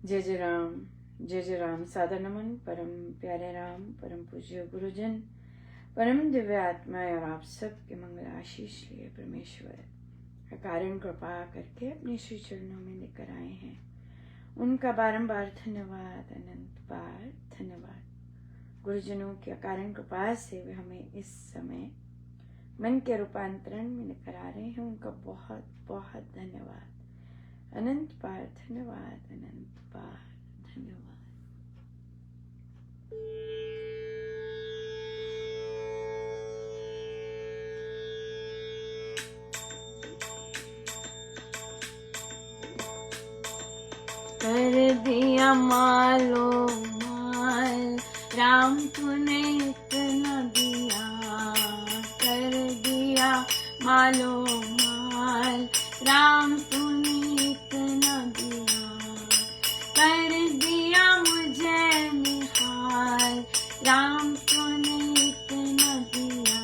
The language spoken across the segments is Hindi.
जय जय राम। सादर नमन परम प्यारे राम, परम पूज्य गुरुजन, परम दिव्य आत्मा और आप सब के मंगल आशीष लिए परमेश्वर अकारण कृपा करके अपने श्री चरणों में लेकर आए हैं। उनका बारंबार धन्यवाद, अनंत बार धन्यवाद। गुरुजनों की अकारण कृपा से वे हमें इस समय मन के रूपांतरण में लेकर आ रहे हैं। उनका बहुत बहुत धन्यवाद, अनंत बार धन्यवाद, अनंत बार धन्यवाद। कर दिया मालो माल राम तूने इतना दिया, कर दिया मालो माल राम तूने इतना दिया, कर दिया मुझे निहाल राम तूने इतना दिया,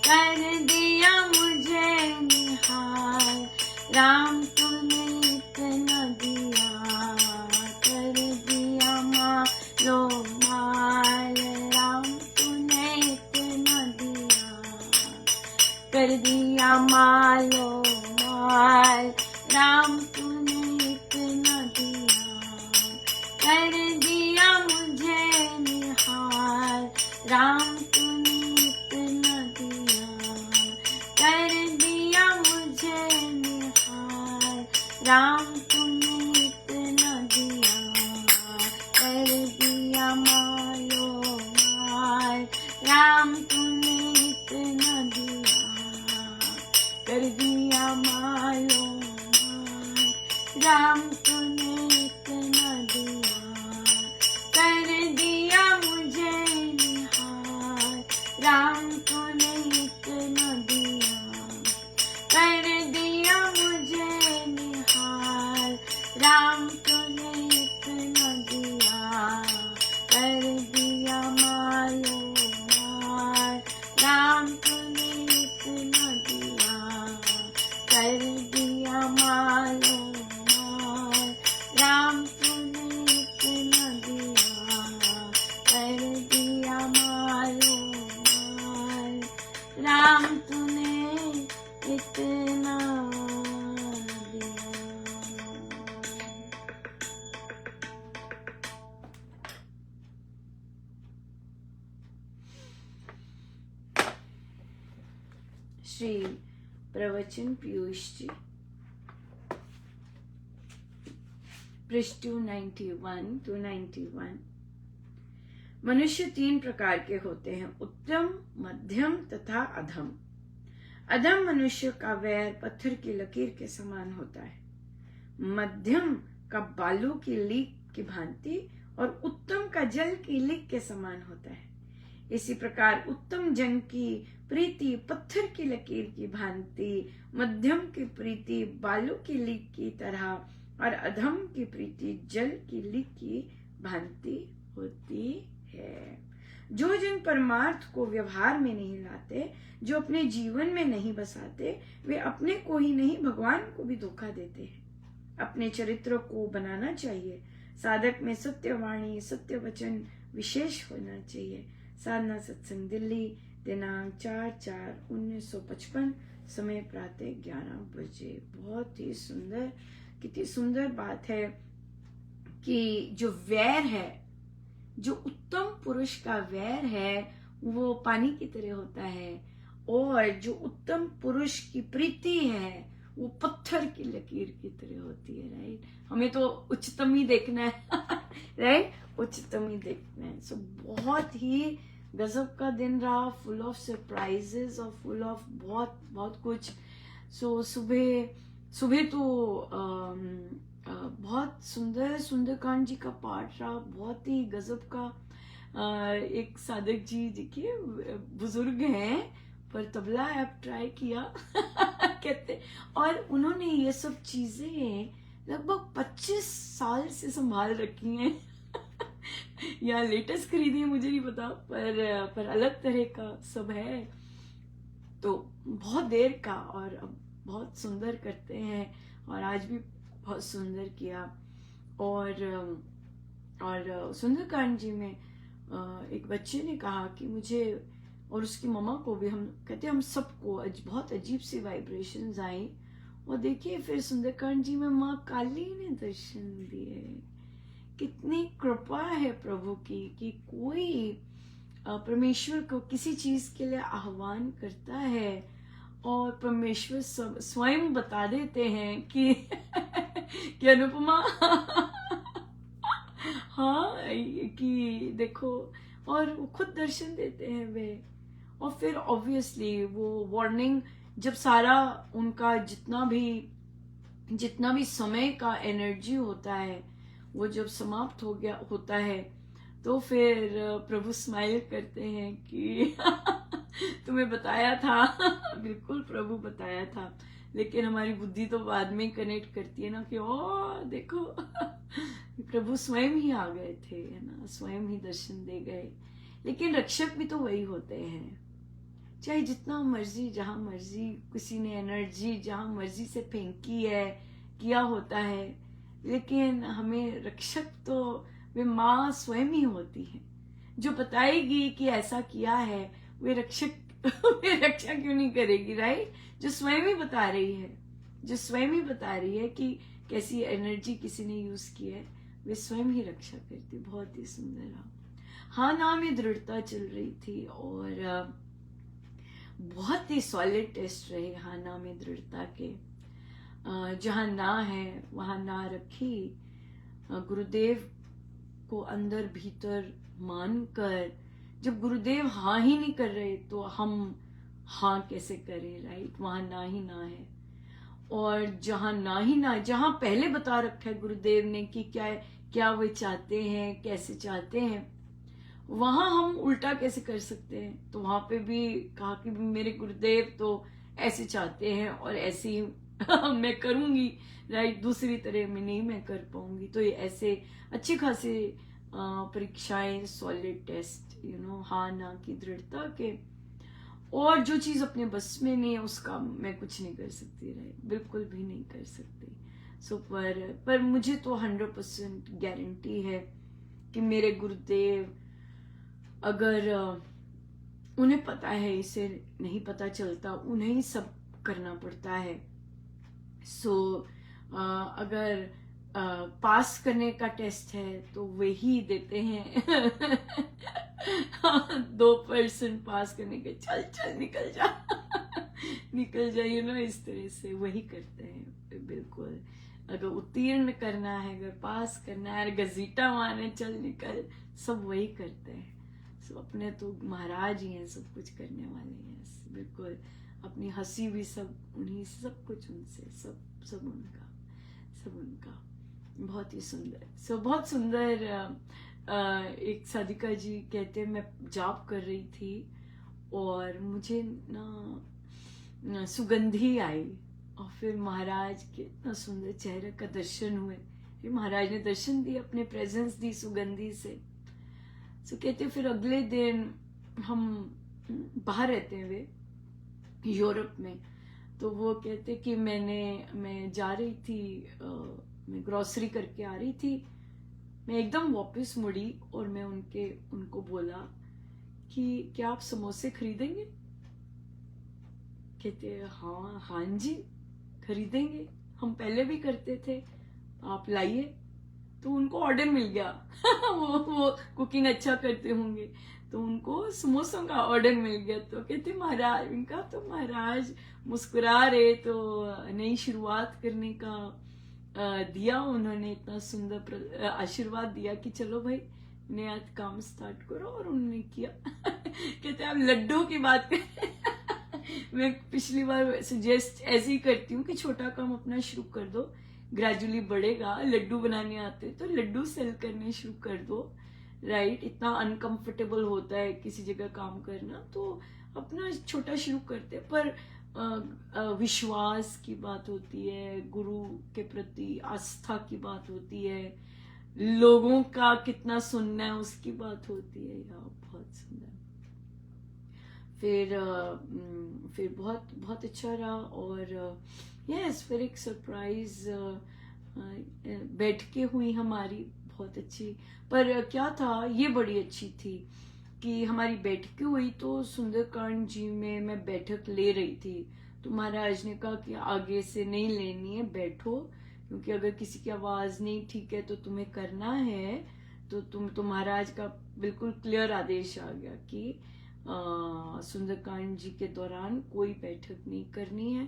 कर दिया मुझे निहाल राम तूने इतना दिया, कर दिया मालो माल राम तूने इतना दिया, कर दिया मालो माल राम तूने इतना दिया, कर दिया मुझे निहाल राम तूने इतना दिया, कर दिया मुझे निहाल राम तूने इतना दिया, कर दिया मालो माल राम तूने इतना दिया, कर दिया मालो माल राम तूने इतना दिया, कर दिया मुझे निहाल राम तूने इतना दिया, कर दिया मुझे निहाल राम तूने इतना दिया, कर दिया मालो माल राम तूने इतना दिया, कर दिया मालो माल राम तूने इतना दिया, कर दिया मालो माल राम तूने इतना दिया। श्री प्रवचन पीयूष जी, पृष्ठ 291 to 91। मनुष्य तीन प्रकार के होते हैं, उत्तम, मध्यम तथा अधम। अधम मनुष्य का वैर पत्थर की लकीर के समान होता है, मध्यम का बालू की लीक की भांति और उत्तम का जल की लीक के समान होता है। इसी प्रकार उत्तम जन की प्रीति पत्थर की लकीर की भांति, मध्यम की प्रीति बालू की लीक की तरह और अधम की प्रीति जल की लीक की भांति होती है। जो जन परमार्थ को व्यवहार में नहीं लाते, जो अपने जीवन में नहीं बसाते, वे अपने को ही नहीं भगवान को भी धोखा देते हैं। अपने चरित्र को बनाना चाहिए। साधक में सत्य वाणी, सत्य वचन विशेष होना चाहिए। साधना सत्संग दिल्ली, दिनांक 4/4/1955, समय प्रातः 11 बजे। बहुत ही सुंदर, कितनी सुंदर बात है कि जो वैर है, जो उत्तम पुरुष का वैर है, वो पानी की तरह होता है, और जो उत्तम पुरुष की प्रीति है वो पत्थर की लकीर की तरह होती है। राइट, हमें तो उच्चतम ही देखना है। राइट, उच्चतम ही देखना है। सो बहुत ही गजब का दिन रहा, फुल ऑफ सरप्राइजेस और फुल ऑफ बहुत बहुत कुछ। सो सुबह तो बहुत सुंदर सुंदरकांड जी का पाठ रहा, बहुत ही गजब का। एक साधक जी देखिए, बुजुर्ग हैं पर तबला ऐप ट्राई किया कहते, और उन्होंने ये सब चीजें लगभग 25 साल से संभाल रखी हैं। या लेटेस्ट खरीदी है मुझे नहीं पता, पर अलग तरह का सब है। तो बहुत देर का, और अब बहुत सुंदर करते हैं, और आज भी बहुत सुंदर किया। और सुंदरकांड जी में एक बच्चे ने कहा कि मुझे और उसकी मम्मा को भी, हम कहते हम सबको बहुत अजीब सी वाइब्रेशंस आई। और देखिए फिर सुंदरकांड जी में माँ काली ने दर्शन दिए। कितनी कृपा है प्रभु की कि कोई परमेश्वर को किसी चीज के लिए आह्वान करता है और परमेश्वर स्वयं बता देते हैं कि कि अनुपमा हाँ कि देखो, और वो खुद दर्शन देते हैं वे। और फिर ऑब्वियसली वो वार्निंग, जब सारा उनका जितना भी समय का एनर्जी होता है वो जब समाप्त हो गया होता है, तो फिर प्रभु स्माइल करते हैं कि तुम्हें बताया था बिल्कुल प्रभु बताया था। लेकिन हमारी बुद्धि तो बाद में कनेक्ट करती है ना कि ओ देखो प्रभु स्वयं ही आ गए थे, है ना, स्वयं ही दर्शन दे गए। लेकिन रक्षक भी तो वही होते हैं, चाहे जितना मर्जी जहां मर्जी किसी ने एनर्जी जहां मर्जी से फेंकी है, किया होता है, लेकिन हमें रक्षक तो वे माँ स्वयं ही होती है जो बताएगी कि ऐसा किया है। वे रक्षक वे रक्षा क्यों नहीं करेगी, राइट? जो स्वयं ही बता रही है, जो स्वयं ही बता रही है कि कैसी एनर्जी किसी ने यूज की है, वे स्वयं ही रक्षा करती। बहुत ही सुंदर रहा। हाँ ना में दृढ़ता चल रही थी और बहुत ही सॉलिड टेस्ट रहे हाना में दृढ़ता के। जहां ना है वहां ना रखी, गुरुदेव को अंदर भीतर मानकर। जब गुरुदेव हाँ ही नहीं कर रहे तो हम हाँ कैसे करें, राइट? वहां ना ही ना है। और जहां ना ही ना, जहां पहले बता रखा है गुरुदेव ने कि क्या वे चाहते हैं, कैसे चाहते हैं, वहां हम उल्टा कैसे कर सकते हैं? तो वहां पे भी कहा कि मेरे गुरुदेव तो ऐसे चाहते हैं और ऐसे ही मैं करूंगी, राइट? दूसरी तरह में नहीं मैं कर पाऊंगी। तो ये ऐसे अच्छे खासे परीक्षाएं, सॉलिड टेस्ट, हाँ ना की दृढ़ता के। और जो चीज अपने बस में नहीं है उसका मैं कुछ नहीं कर सकती, राइट? बिल्कुल भी नहीं कर सकती। सो पर मुझे तो 100% गारंटी है कि मेरे गुरुदेव, अगर उन्हें पता है, इसे नहीं पता चलता, उन्हें ही सब करना पड़ता है। सो अगर पास करने का टेस्ट है तो वही देते हैं 2% पास करने के, चल चल निकल जा निकल जाइए इस तरह से वही करते हैं। बिल्कुल, अगर उत्तीर्ण करना है, अगर पास करना है, अगर गजीटा माने चल निकल, सब वही करते हैं। अपने तो महाराज ही हैं, सब कुछ करने वाले हैं। बिल्कुल, अपनी हंसी भी सब उन्हीं, सब कुछ उनसे, सब उनका। बहुत ही सुंदर। बहुत सुंदर। एक साधिका जी कहते हैं, मैं जाप कर रही थी और मुझे ना सुगंधी आई और फिर महाराज के इतना सुंदर चेहरे का दर्शन हुए। फिर महाराज ने दर्शन दिए, अपने प्रेजेंस दी सुगंधी से। तो कहते फिर अगले दिन हम बाहर रहते हैं वे यूरोप में, तो वो कहते कि मैं जा रही थी, मैं ग्रोसरी करके आ रही थी, मैं एकदम वापस मुड़ी और मैं उनको बोला कि क्या आप समोसे खरीदेंगे? कहते हाँ जी खरीदेंगे, हम पहले भी करते थे, आप लाइए। तो उनको ऑर्डर मिल गया वो कुकिंग अच्छा करते होंगे, तो उनको समोसों का ऑर्डर मिल गया। तो कहते महाराज, इनका तो महाराज मुस्कुरा रहे, तो नई शुरुआत करने का दिया उन्होंने, इतना सुंदर आशीर्वाद दिया कि चलो भाई नया काम स्टार्ट करो, और उन्होंने किया कहते आप लड्डू की बात करें मैं पिछली बार सजेस्ट ऐसे ही करती हूँ कि छोटा काम अपना शुरू कर दो, ग्रेजुअली बढ़ेगा। लड्डू बनाने आते तो लड्डू सेल करने शुरू कर दो, राइट? इतना अनकंफर्टेबल होता है किसी जगह काम करना, तो अपना छोटा शुरू करते। पर विश्वास की बात होती है, गुरु के प्रति आस्था की बात होती है, लोगों का कितना सुनना है उसकी बात होती है। यार बहुत सुंदर। फिर बहुत बहुत अच्छा रहा। और यस, फिर एक सरप्राइज बैठकें हुई हमारी बहुत अच्छी। पर क्या था, ये बड़ी अच्छी थी कि हमारी बैठकें हुई तो सुंदरकांड जी में मैं बैठक ले रही थी, तो महाराज ने कहा कि आगे से नहीं लेनी है, बैठो, क्योंकि अगर किसी की आवाज नहीं ठीक है तो तुम्हें करना है तो महाराज का बिल्कुल क्लियर आदेश आ गया कि सुंदरकांड जी के दौरान कोई बैठक नहीं करनी है,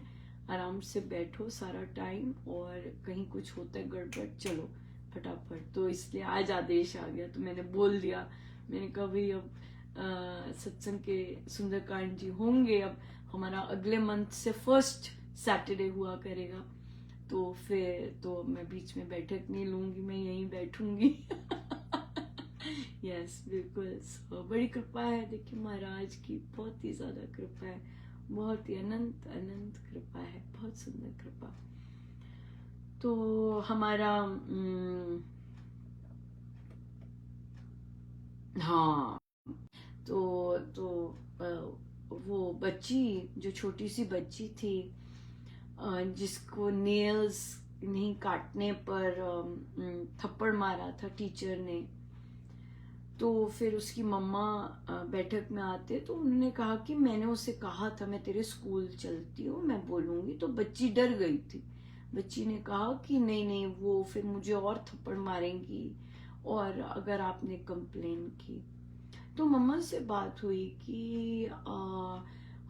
आराम से बैठो सारा टाइम, और कहीं कुछ होता है गड़बड़ चलो फटाफट। तो इसलिए आज आदेश आ गया, तो मैंने बोल दिया, मैंने कहा भाई अब सत्संग के सुंदरकांड जी होंगे, अब हमारा अगले मंथ से फर्स्ट सैटरडे हुआ करेगा, तो फिर तो मैं बीच में बैठक नहीं लूंगी, मैं यहीं बैठूंगी। यस बिल्कुल। बड़ी कृपा है, देखिए महाराज की बहुत ही ज्यादा कृपा है, बहुत ही अनंत अनंत कृपा है, बहुत सुंदर कृपा। तो हमारा हाँ, तो वो बच्ची, जो छोटी सी बच्ची थी, जिसको नेल्स नहीं काटने पर थप्पड़ मारा था टीचर ने, तो फिर उसकी मम्मा बैठक में आते तो उन्होंने कहा कि मैंने उसे कहा था मैं तेरे स्कूल चलती हूँ, मैं बोलूंगी। तो बच्ची डर गई थी, बच्ची ने कहा कि नहीं नहीं, वो फिर मुझे और थप्पड़ मारेंगी और अगर आपने कंप्लेन की। तो मम्मा से बात हुई कि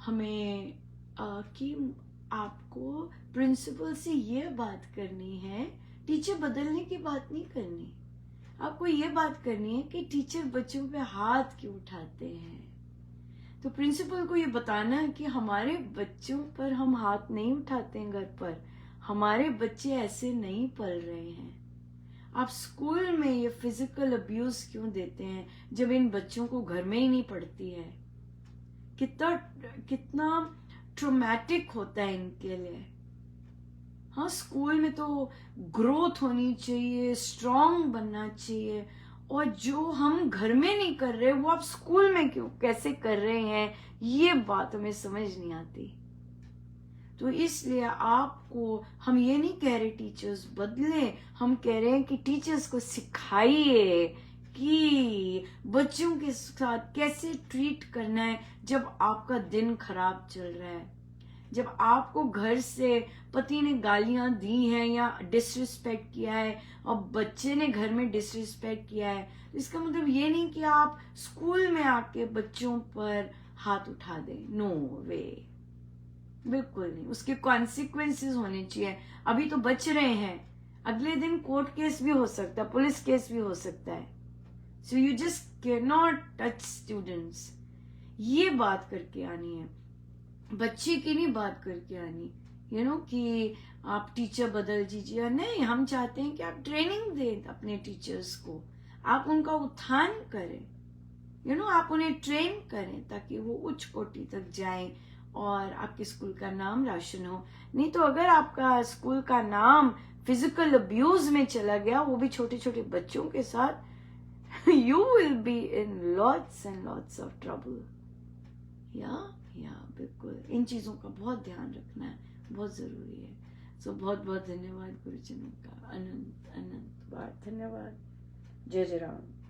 हमें कि आपको प्रिंसिपल से ये बात करनी है, टीचर बदलने की बात नहीं करनी, आपको ये बात करनी है कि टीचर बच्चों पे हाथ क्यों उठाते हैं। तो प्रिंसिपल को ये बताना है कि हमारे बच्चों पर हम हाथ नहीं उठाते हैं, घर पर हमारे बच्चे ऐसे नहीं पल रहे हैं। आप स्कूल में ये फिजिकल अब्यूज क्यों देते हैं जब इन बच्चों को घर में ही नहीं पड़ती है। कितना कितना ट्रोमैटिक होता है इनके लिए। हाँ, स्कूल में तो ग्रोथ होनी चाहिए, स्ट्रांग बनना चाहिए, और जो हम घर में नहीं कर रहे वो आप स्कूल में क्यों कैसे कर रहे हैं, ये बात हमें समझ नहीं आती। तो इसलिए आपको हम ये नहीं कह रहे टीचर्स बदले, हम कह रहे हैं कि टीचर्स को सिखाइए कि बच्चों के साथ कैसे ट्रीट करना है जब आपका दिन खराब चल रहा है, जब आपको घर से पति ने गालियां दी हैं या डिसरिस्पेक्ट किया है और बच्चे ने घर में डिसरिस्पेक्ट किया है। तो इसका मतलब ये नहीं कि आप स्कूल में आके बच्चों पर हाथ उठा दें, नो वे, बिल्कुल नहीं। उसके कॉन्सिक्वेंसेस होने चाहिए। अभी तो बच रहे हैं, अगले दिन कोर्ट केस भी हो सकता है, पुलिस केस भी हो सकता है। So you just can not touch students. ये बात करके आनी है, बच्चे की नहीं बात करके आनी, कि आप टीचर बदल दीजिए। नहीं, हम चाहते हैं कि आप ट्रेनिंग दें अपने टीचर्स को, आप उनका उत्थान करें, आप उन्हें ट्रेन करें ताकि वो उच्च कोटि तक जाएं और आपके स्कूल का नाम रोशन हो। नहीं तो अगर आपका स्कूल का नाम फिजिकल अब्यूज में चला गया, वो भी छोटे छोटे बच्चों के साथ, you will be in lots and lots of trouble। या बिल्कुल, इन चीजों का बहुत ध्यान रखना है, बहुत जरूरी है। सो बहुत बहुत धन्यवाद गुरुजनों का, अनंत अनंत बार धन्यवाद। जय जय राम।